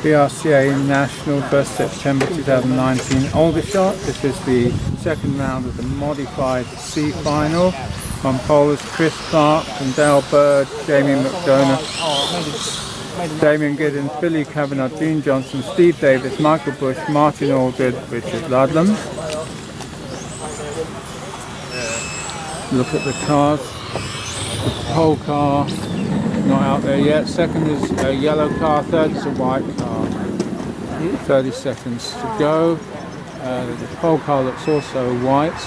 BRCA National, 1st September 2019, Aldershot. This is the second round of the modified C final. On pole is Chris Clark and Dale Bird, Jamie McDonough, Damien Giddens, Billy Kavanagh, Dean Johnson, Steve Davis, Michael Bush, Martin Allgood, Richard Ludlam. Look at the cars. The pole car, not out there yet. Second is a yellow car, third is a white car. 30 seconds to go. The pole car looks also white.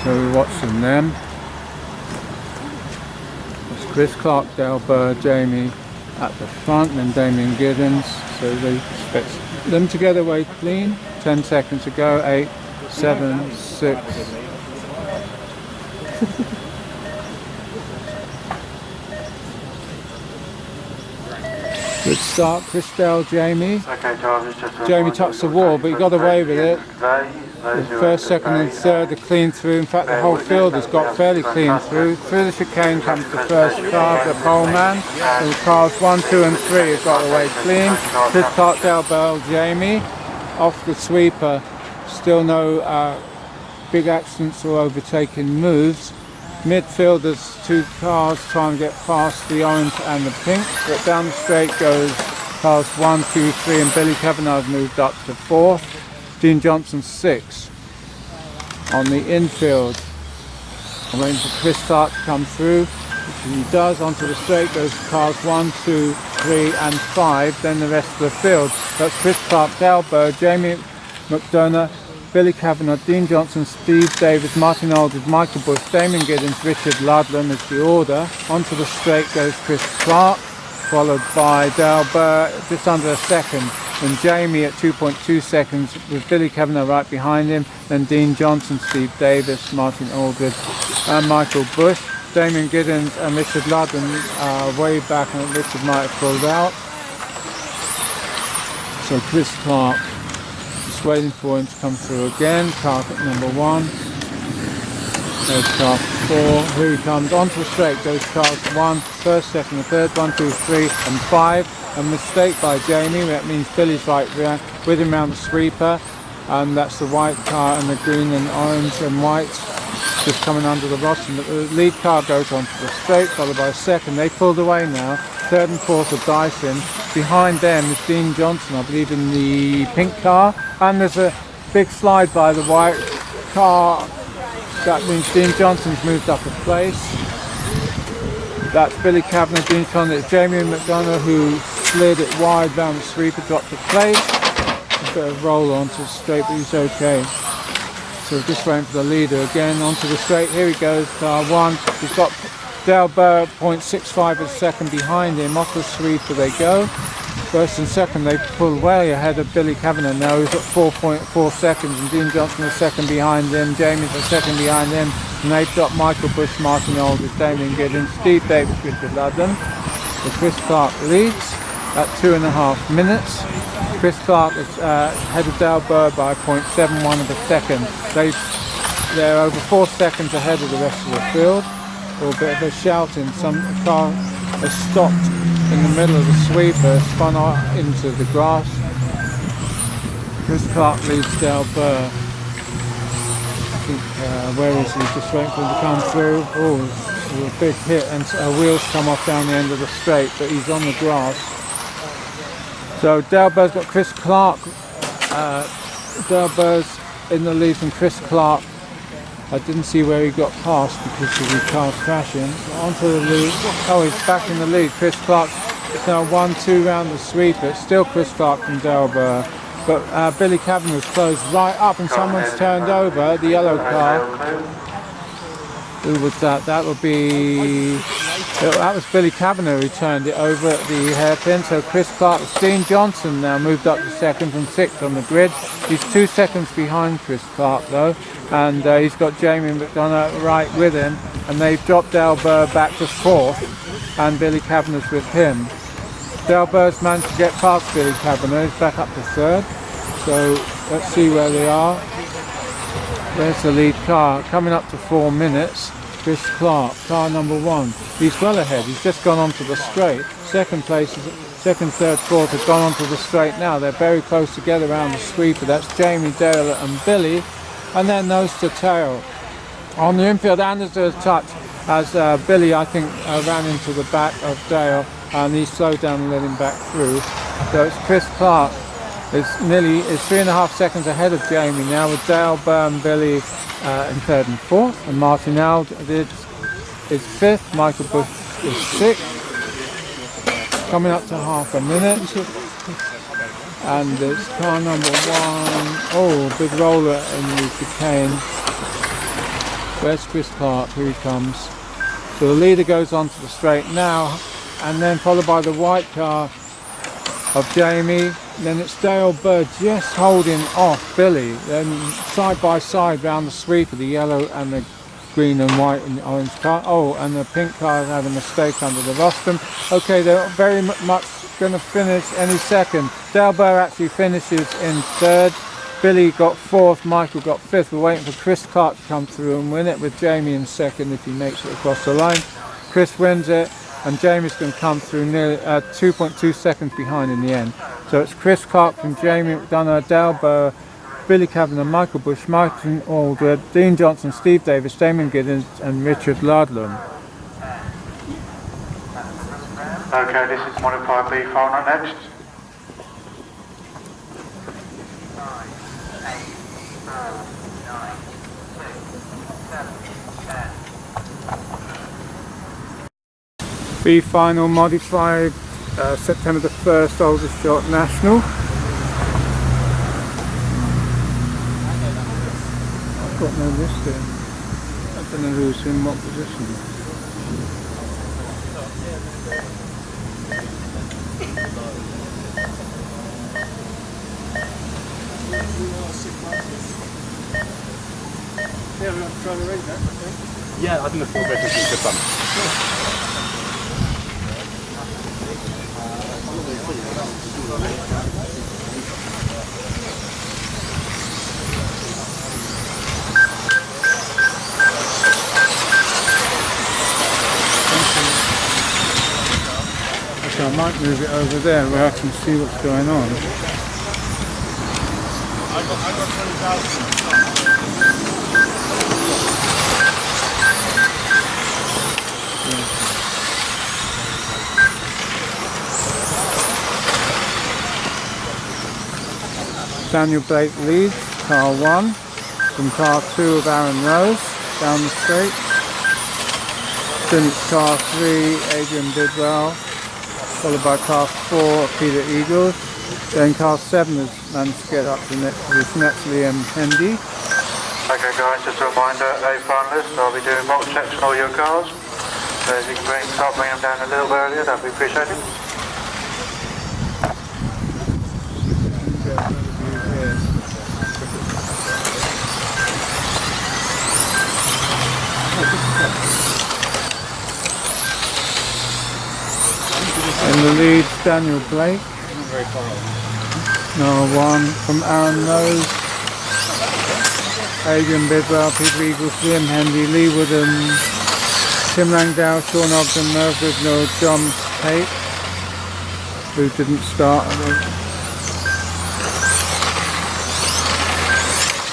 So we're watching them. It's Chris Clark, Dale Bird, Jamie at the front, and then Damien Giddens. So they expect them to get away clean. 10 seconds to go. 8, 7, 6. Good start, Chris Dale, Jamie. Jamie touched the wall, but he got away with it. The first, second and third are clean through. In fact, the whole field has got fairly clean through. Through the chicane comes the first car, the pole man. And cars 1, 2 and 3 have got away clean. Chris Clark, Dale Bird, Jamie. Off the sweeper, still no big accidents or overtaking moves. Midfield, there's 2 cars trying to get past the orange and the pink, but down the straight goes cars 1, 2, 3, and Billy Kavanagh moved up to 4th. Dean Johnson 6. On the infield, I'm waiting for Chris Clark to come through, which he does. Onto the straight goes cars 1, 2, 3 and 5, then the rest of the field. That's Chris Clark, Dale Bird, Jamie McDonough, Billy Kavanagh, Dean Johnson, Steve Davis, Martin Aldridge, Michael Bush, Damien Giddens, Richard Ludlam is the order. Onto the straight goes Chris Clark, followed by Dale Bird, just under a second. Then Jamie at 2.2 seconds with Billy Kavanagh right behind him. Then Dean Johnson, Steve Davis, Martin Aldridge and Michael Bush. Damien Giddens and Richard Ludlam way back, and Richard might have pulled out. So Chris Clark, waiting for him to come through again. Car number 1. There's car 4. Here he comes onto the straight. Goes cars 1, first, second, and third. 1, 2, 3, and 5. A mistake by Jamie. That means Billy's right with him around the sweeper, and that's the white car and the green and orange and white just coming under the rostrum. The lead car goes onto the straight, followed by a second. They pulled away now. Third and fourth are Dyson. Behind them is Dean Johnson, I believe, in the pink car. And there's a big slide by the white car. That means Dean Johnson's moved up a place. That's Billy Kavanagh, Dean Johnson. It's Jamie McDonough who slid it wide down the sweeper, dropped a place. A bit of roll onto the straight, but he's okay. So just waiting for the leader again onto the straight. Here he goes, car 1. He's got Dale Bird 0.65 a second behind him. Off the sweeper they go. First and second they pull way ahead of Billy Kavanagh now. He's at 4.4 seconds, and Dean Johnson a second behind him. Jamie's a second behind him, and they've got Michael Bush, Martin Aldridge, Damien Giddens, Steve Davis, Richard Ludlam. So Chris Clark leads at 2.5 minutes. Chris Clark is ahead of Dale Bird by 0.71 of a second. They're over 4 seconds ahead of the rest of the field. Or a bit of a shouting. Some car has stopped in the middle of the sweeper, spun out into the grass. Chris Clark leads Dale Bird. I think, where is he? Just waiting for him to come through. Oh, a big hit, and wheels come off down the end of the straight, but he's on the grass. So Dale Bird's got Chris Clark. Dale Bird's in the lead from Chris Clark. I didn't see where he got past because of the car crashing. Onto the lead. Oh, he's back in the lead. Chris Clark is now 1-2 round the sweeper. It's still Chris Clark from Dale Bird. But Billy Kavanagh's closed right up, and someone's turned over the yellow car. Who was that? That was Billy Kavanagh who turned it over at the hairpin. So Chris Clark, Dean Johnson now moved up to second from 6th on the grid. He's 2 seconds behind Chris Clark though, and he's got Jamie McDonough right with him, and they've dropped Dale Bird back to 4th, and Billy Kavanagh's with him. Dale Bird's managed to get past Billy Kavanagh. He's back up to 3rd. So let's see where they are. There's the lead car coming up to 4 minutes. Chris Clark, car number 1. He's well ahead. He's just gone onto the straight. Second, third, fourth have gone onto the straight now. They're very close together around the sweeper. That's Jamie, Dale and Billy. And then nose to tail. On the infield, Anders a touch as Billy, I think, ran into the back of Dale and he slowed down and let him back through. So it's Chris Clark. It's 3.5 seconds ahead of Jamie now, with Dale, Byrne, Billy in third and fourth, and Martin Aldridge is fifth, Michael Bush is sixth, coming up to half a minute, and it's car number 1, oh, big roller in the chicane. Where's Chris Clark? Here he comes. So the leader goes onto the straight now, and then followed by the white car of Jamie. Then it's Dale Bird just holding off Billy. Then side by side round the sweeper, the yellow and the green and white and orange car. Oh, and the pink car had a mistake under the rostrum. Okay, they're very much going to finish any second. Dale Bird actually finishes in third. Billy got fourth, Michael got fifth. We're waiting for Chris Clark to come through and win it, with Jamie in second if he makes it across the line. Chris wins it, and Jamie's going to come through nearly 2.2 seconds behind in the end. So it's Chris Clark from Jamie McDonough, Dale Burr, Billy Kavanagh, Michael Bush, Martin Aldred, Dean Johnson, Steve Davis, Damon Giddens and Richard Ludlam. Okay, this is modified B final next. 9, 8, 9, 6, 7, 10. B final modified September the 1st Aldershot National. I've got no list here. I don't know who's in what position. Yeah, we're trying to read that, I think. Yeah, I think the 4 bedrooms is good fun. Okay, I might move it over there where I can see what's going on. I got 20,000. Daniel Blake leads, car 1, from car 2 of Aaron Rose, down the straight. Then it's car 3, Adrian Bidwell, followed by car 4 of Peter Eagles. Then car 7 has managed to get up to the next position, that's Liam Hendy. Okay guys, just a reminder, A finalists, I'll be doing mock checks on all your cars. So if you can start bringing them down a little bit earlier, that'd be appreciated. In the lead, Daniel Blake. Number 1 from Aaron Rose, Adrian Bidwell, Peter Eagles, Liam Hendy, Lee Woodham, Tim Langdale, Sean Ogden, Merv Rignall, John Tate, who didn't start.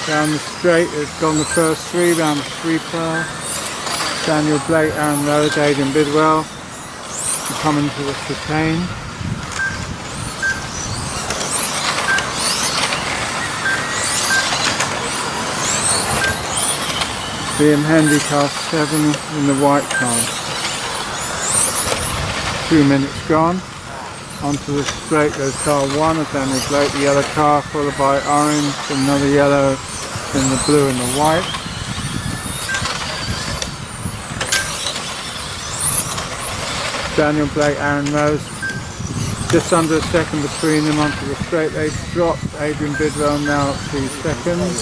Down the straight, it's gone the first 3 round the sweeper. Daniel Blake, Aaron Rose, Adrian Bidwell. Coming to the chicane. Liam Hendy, car 7 in the white car. 2 minutes gone. Onto the straight goes car 1 of Daniel Blake, the yellow car, followed by orange, another yellow, then the blue and the white. Daniel Blake, Aaron Rose, just under a second between them onto the straight. They dropped Adrian Bidwell now at 3 seconds.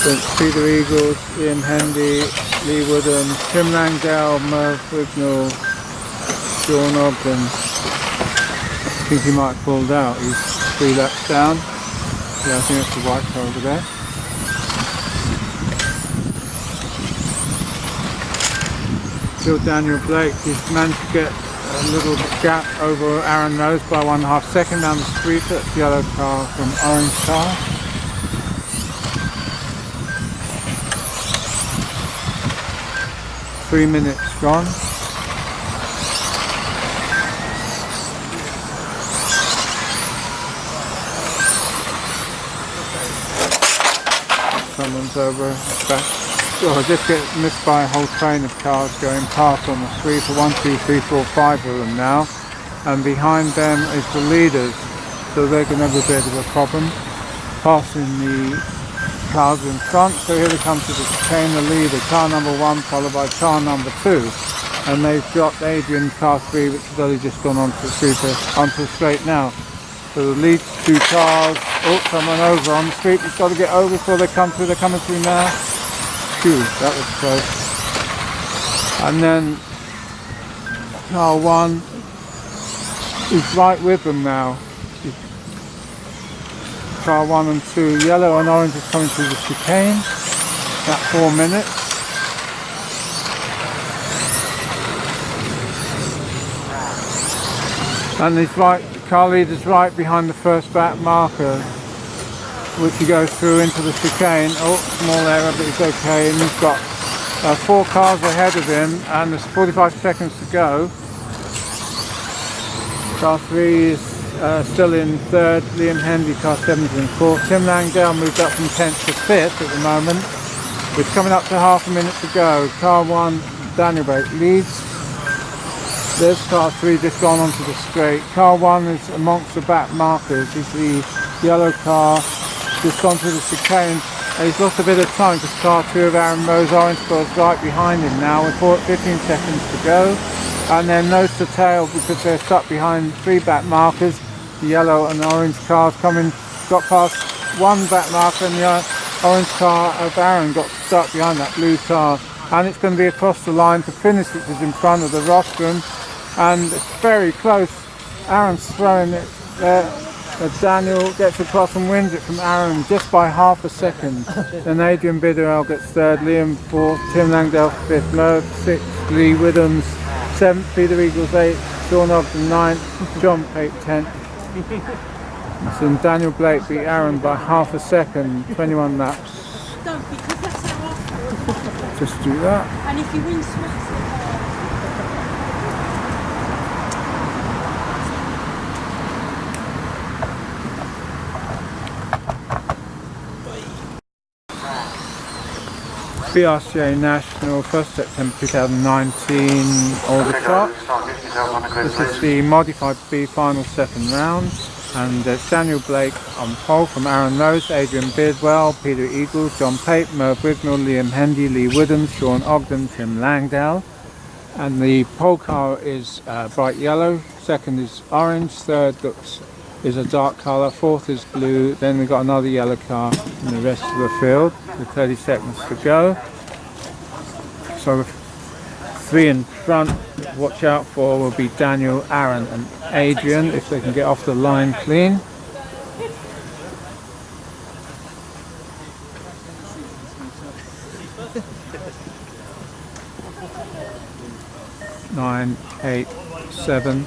So it's Peter Eagles, Liam Hendy, Lee Woodham, Tim Langdale, Merv Rignall, Sean Ogden. I think he might have pulled out. He's 3 laps down. Yeah, I think that's the white car over there. still Daniel Blake. He's managed to get a little gap over Aaron Rose by 1.5 seconds down the street. That's the yellow car from orange car. Three minutes gone. Someone's over back. Oh, just get missed by a whole train of cars going past on the street. 1, 2, 3, 4, 5 of them now. And behind them is the leaders. So they're going to have a bit of a problem. Passing the cars in front. So here they come to the chicane, the leader. Car number 1 followed by car number 2. And they've dropped Adrian car 3, which has only just gone onto the straight now. So the lead 2 cars. Oh, someone over on the street. He's got to get over before they come through. They're coming through now. Phew, that was close. And then car 1 is right with them now. Car 1 and 2, yellow and orange is coming through the chicane. At 4 minutes. And he's right. Car leader's right behind the first back marker, which he goes through into the chicane. Oh, small error, but it's okay. And he's got 4 cars ahead of him, and there's 45 seconds to go. Car 3 is still in 3rd. Liam Hendy, car 7 is in 4th. Tim Langdale moved up from 10th to 5th at the moment. It's coming up to half a minute to go. Car 1, Daniel Blake leads. There's car 3 just gone onto the straight. Car 1 is amongst the back markers. He's the yellow car just gone through the chicane. He's lost a bit of time because car 2 of Aaron Rose orange car is right behind him now with 15 seconds to go. And then nose to tail because they're stuck behind 3 back markers. The yellow and orange cars got past 1 back marker, and the orange car of Aaron got stuck behind that blue car. And it's going to be across the line to finish, which is in front of the rostrum. And it's very close. Aaron's throwing it there. Daniel gets across and wins it from Aaron just by half a second. Then Adrian Biderell gets 3rd, Liam 4th, Tim Langdale 5th, Merv 6th, Lee Widhams 7th, Peter Eagles 8th, Sean Ogden 9th, John Pate 10th. So Daniel Blake beat Aaron by half a second, 21 laps. Don't, because that's how often. Just do that. And if you win Sweats, BRCA National, 1st September 2019, Aldershot. This is the modified B final 7 rounds, and there's Daniel Blake on pole from Aaron Rose, Adrian Bidwell, Peter Eagles, John Pate, Merv Wignall, Liam Hendy, Lee Widhams, Sean Ogden, Tim Langdale. And the pole car is bright yellow, 2nd is orange, 3rd is a dark colour, 4th is blue, then we've got another yellow car in the rest of the field with 30 seconds to go. So 3 in front, watch out for, will be Daniel, Aaron and Adrian if they can get off the line clean. Nine, 8, 7.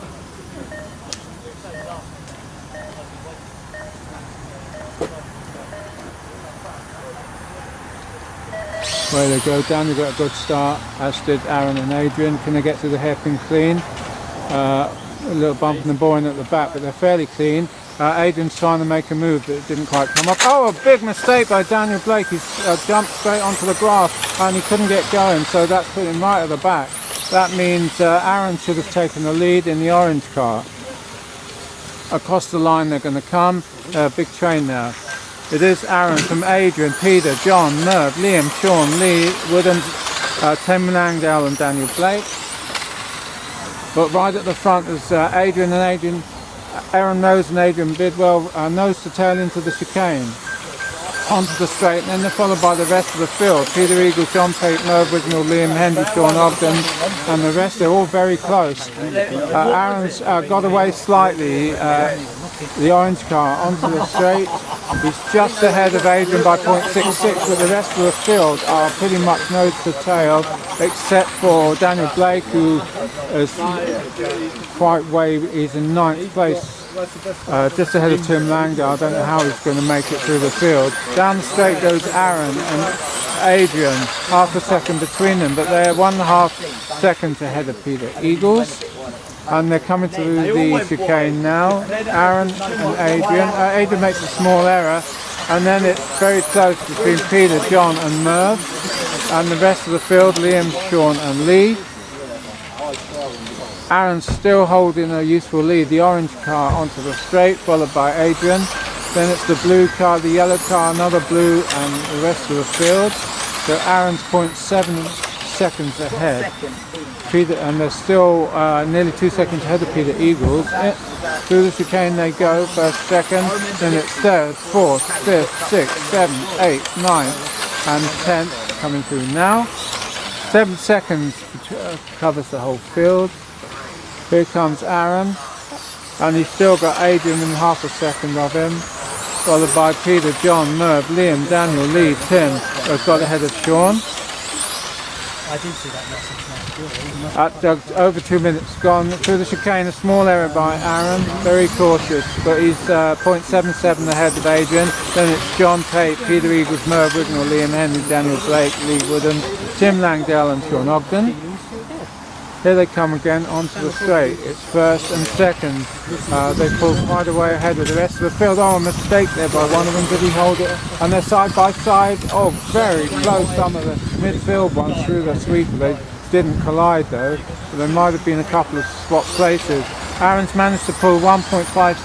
Way they go down, they got a good start, as did Aaron and Adrian. Can they get to the hairpin clean? A little bump in the boring at the back, but they're fairly clean. Adrian's trying to make a move, but it didn't quite come up. Oh, a big mistake by Daniel Blake. He's jumped straight onto the grass and he couldn't get going, so that's put him right at the back. That means Aaron should have taken the lead in the orange car. Across the line they're going to come. Big train now. It is Aaron from Adrian, Peter, John, Merv, Liam, Sean, Lee, Widhams, Tim Langdale and Daniel Blake. But right at the front is Aaron Rose and Adrian Bidwell, nose to tail into the chicane. Onto the straight, and then they're followed by the rest of the field. Peter Eagles, John Pate, Merv Wignall, Liam Hendy, Sean Ogden, and the rest, they're all very close. Aaron's got away slightly. the orange car onto the straight. He's just ahead of Adrian by 0.66, but the rest of the field are pretty much nose to tail, except for Daniel Blake, who is quite way. He's in 9th place, just ahead of Tim Langdale. I don't know how he's going to make it through the field. Down the straight goes Aaron and Adrian, half a second between them, but they're 1.5 seconds ahead of Peter Eagles. And they're coming to the chicane now, Aaron and Adrian. Adrian makes a small error, and then it's very close between Peter, John and Merv. And the rest of the field, Liam, Sean and Lee. Aaron's still holding a useful lead. The orange car onto the straight, followed by Adrian. Then it's the blue car, the yellow car, another blue, and the rest of the field. So Aaron's 0.7 seconds ahead. Peter, and they're still nearly 2 seconds ahead of Peter Eagles. Through the chicane they go, first, second, then it's third, fourth, fifth, sixth, seventh, eighth, ninth, and 10th coming through now. 7 seconds covers the whole field. Here comes Aaron, and he's still got Adrian in half a second of him, followed by Peter, John, Merv, Liam, Daniel, Lee, Tim, who's got ahead of Sean. I did see that message now. Over 2 minutes gone. Through the chicane, a small error by Aaron, very cautious, but he's 0.77 ahead of Adrian. Then it's John Tate, Peter Eagles, Merv Wignall, Liam Henry, Daniel Blake, Lee Wooden, Tim Langdale and Sean Ogden. Here they come again onto the straight. It's first and second. They pull quite a way ahead of the rest of the field. Oh, a mistake there by one of them. Did he hold it? And they're side by side. Oh, very close. Some of the midfield ones through the sweeper. They didn't collide though. But there might have been a couple of swap places. Aaron's managed to pull 1.5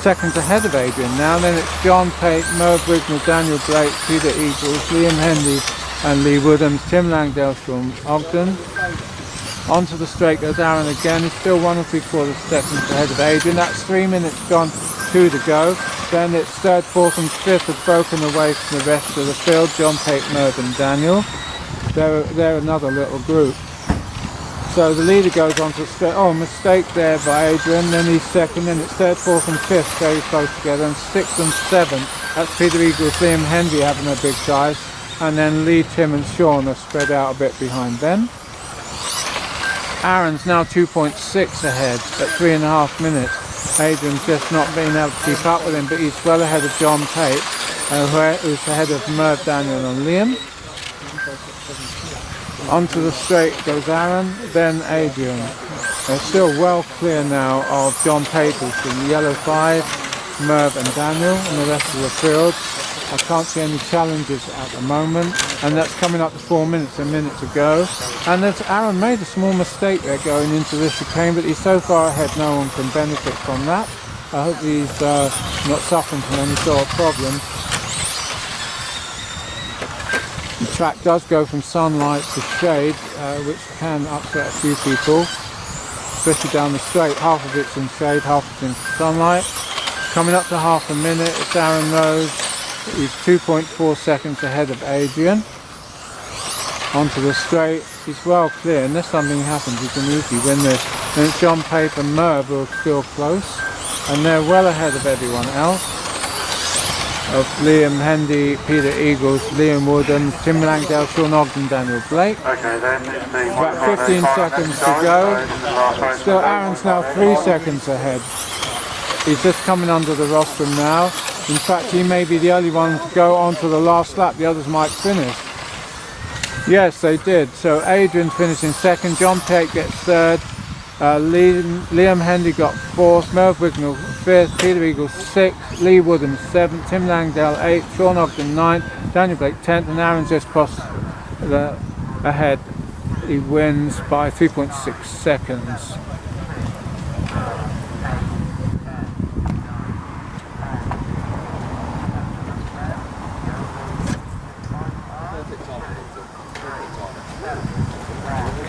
seconds ahead of Adrian now. Then it's John Tate, Merv Wignall, Daniel Blake, Peter Eagles, Liam Henry and Lee Woodham, Tim Langdale, Sean Ogden. Onto the straight goes Aaron again. He's still 1 3/4 seconds ahead of Adrian. That's 3 minutes gone, 2 to go. Then it's third, fourth and fifth have broken away from the rest of the field. John Tate, Merv and Daniel. They're another little group. So the leader goes onto the straight. Oh, mistake there by Adrian. Then he's second. Then it's third, fourth and fifth very close together. And sixth and seventh. That's Peter Eagles, Liam Henry having a big size. And then Lee, Tim and Sean are spread out a bit behind them. Aaron's now 2.6 ahead at 3.5 minutes. Adrian's just not been able to keep up with him, but he's well ahead of John Tate, who's ahead of Merv, Daniel and Liam. Onto the straight goes Aaron, then Adrian. They're still well clear now of John Tate, who's the yellow 5, Merv and Daniel, and the rest of the field. I can't see any challenges at the moment, and that's coming up to 4 minutes, a minute to go. And Aaron made a small mistake there going into this chicane, but he's so far ahead no one can benefit from that. I hope he's not suffering from any sort of problem. The track does go from sunlight to shade, which can upset a few people, especially down the straight. Half of it's in shade, half of it's in sunlight. Coming up to half a minute, it's Aaron Rose. He's 2.4 seconds ahead of Adrian. Onto the straight, he's well clear. Unless something happens, he can easily win this. Then it's John Tate and Merv who are still close, and they're well ahead of everyone else. Of Liam Hendy, Peter Eagles, Liam Wooden, Tim Langdale, Sean Ogden, Daniel Blake. Okay, then it's the About 15 seconds to go. Still Aaron's now 3 seconds ahead. He's just coming under the rostrum now. In fact, he may be the only one to go on to the last lap. The others might finish. Yes, they did. So Adrian finishing second. John Tate gets third. Liam Hendy got fourth. Merv Wignall fifth. Peter Eagles sixth. Lee Woodham seventh. Tim Langdale eighth. Sean Ogden ninth. Daniel Blake 10th. And Aaron just crossed ahead. He wins by 3.6 seconds.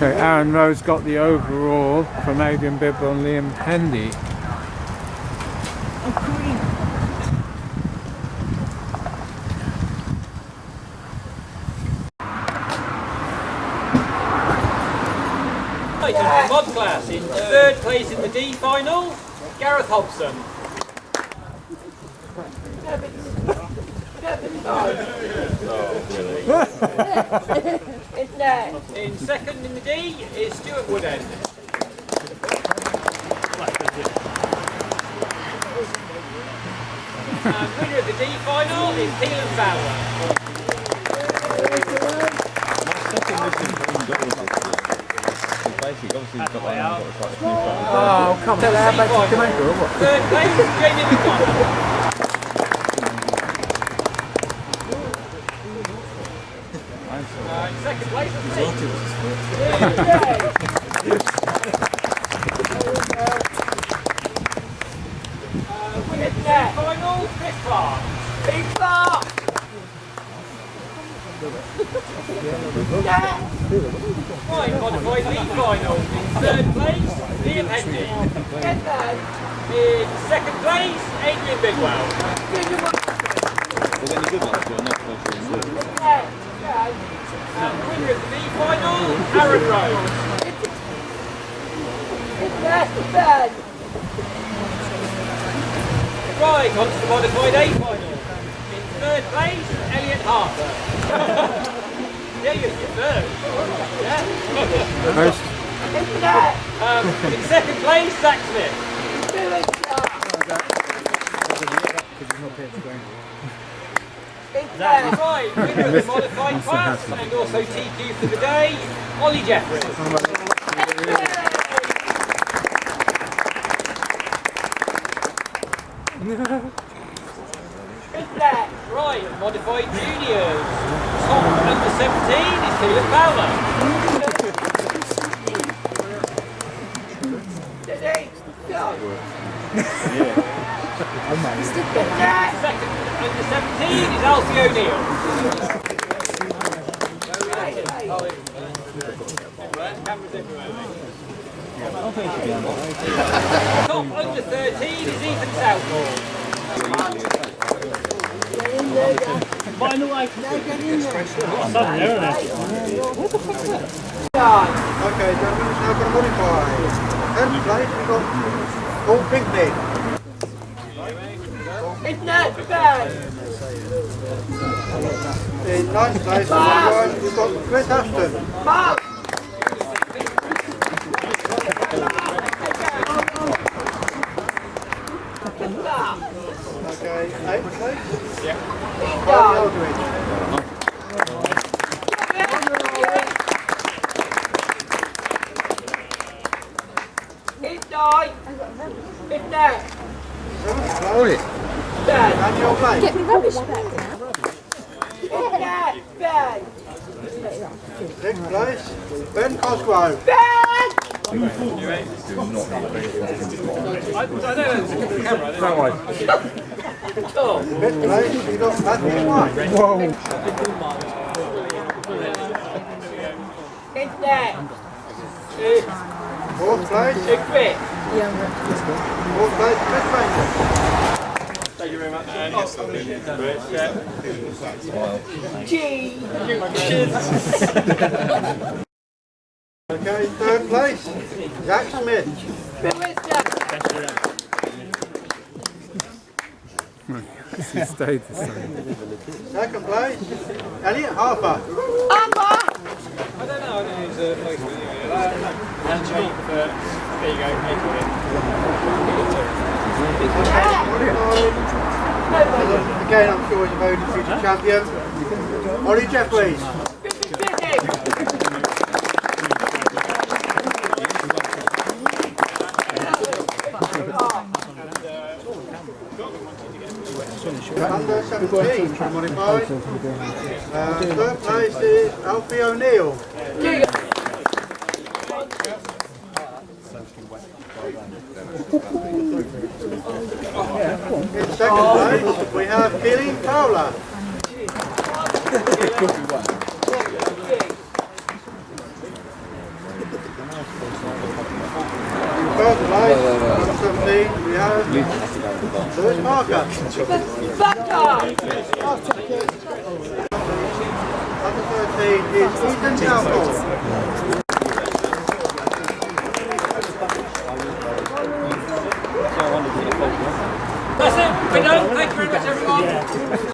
Okay, Aaron Rose got the overall from Adrian Bibble and Liam Hendy. Mod class in third place in the D final, Gareth Hobson. In second in the D is Stuart Woodend. And winner of the D final is Keelan Fowler. Oh, come on. Third place is Jamie McDonald. Second place is final, Chris Clark. Big Clark! Right, modified league final. In third place, Liam Hendy. In second place, Adrian Bidwell. And winner of the league final, Aaron Rose. Right, on to the modified A final. In third place, Elliot Harper. Yeah, you're third. Yeah. In second place, Zach Smith. Right, winner of the modified class and also TQ for the day, Ollie Jeffries. Right, modified juniors. Top under 17 is Keelan Fowler. Second under 17 is Alfie O'Neill. Top under 13 is Ethan Southall. Final item. Okay, gentlemen, it's now going to modify. 10th place, we've got Paul Pinkney. In 9th place, we've got Chris Ashton. Okay, 8th place? Yeah. Harvey Aldridge. Daniel Blake. Get me rubbish back now. 6th place, Ben Cosgrove. That way. 5th place, we've got Matthew White. Whoa. 4th place, 4th place, Chris Banger. Thank you very much. Okay, 3rd place, Zach Smith. He stayed the same. 2nd place, Elliot Harper. I don't know, who's a place and cheap, but there you go, Again, I'm sure he's a very good future champion. Ollie Jeffries. Under 17, modified. 3rd place is Alfie O'Neill. In 2nd place, we have Keelan Fowler. In 3rd place, number 17, we have Lewis Parker. Number 13 is Ethan Southall. That's it, we're done. Thank you very much, everyone.